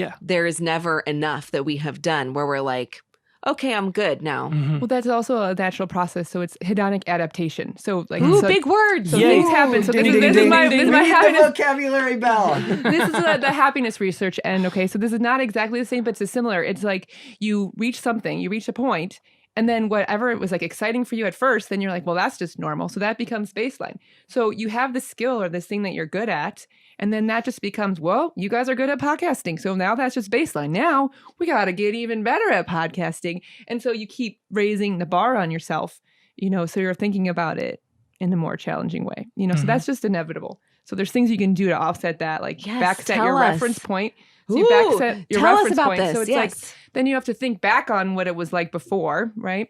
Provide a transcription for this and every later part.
Yeah. there is never enough that we have done where we're like, okay, I'm good now. Mhm. Well, that's also a natural process. So it's hedonic adaptation. So like Ooh, so, big words. so Yay. things happen. So Ding, this ding, is ding, my ding, this is ding. my We need the happiness. vocabulary bell. This is the happiness research end. Okay, so this is not exactly the same, but it's similar. It's like you reach something, you reach a point, and then whatever it was like exciting for you at first, then you're like, well, that's just normal. So that becomes baseline. So you have the skill or this thing that you're good at, and then that just becomes, well, you guys are good at podcasting. So now that's just baseline. Now we got to get even better at podcasting. And so you keep raising the bar on yourself, so you're thinking about it in a more challenging way, so that's just inevitable. So there's things you can do to offset that, like Yes, backset tell your us. reference point. So you Ooh, backset your tell us reference about point. this. So it's Yes. like, then you have to think back on what it was like before, right?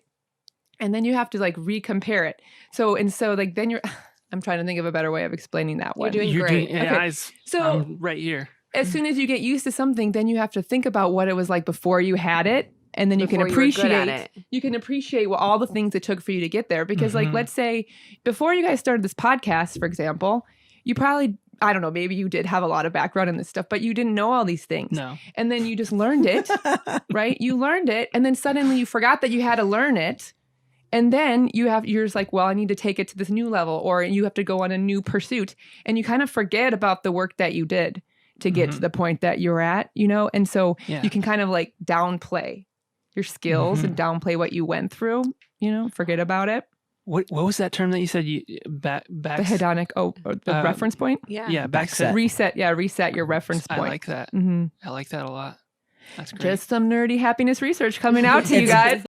And then you have to like recompare it. So like then you're, I'm trying to think of a better way of explaining that one. doing You're great. doing Okay. So- I'm right here. As soon as you get used to something, then you have to think about what it was like before you had it. And then Before you you were good at can it. you can appreciate all the things it took for you to get there. Because like, Mhm. let's say before you guys started this podcast, for example, you probably, I don't know, maybe you did have a lot of background in this stuff, but you didn't know all these things. No. And then you just learned it, right? You learned it. And then suddenly you forgot that you had to learn it. And then you're just like, well, I need to take it to this new level, or you have to go on a new pursuit. And you kind of forget about the work that you did to get to the point that you're at, And so Yeah. you can kind of like downplay your skills and downplay what you went through, forget about it. What was that term that you said? Back The hedonic, or the reference point. Yeah, backset. Reset your reference I point. like that. hmm I like that a lot. That's great. Just some nerdy happiness research coming out to you guys.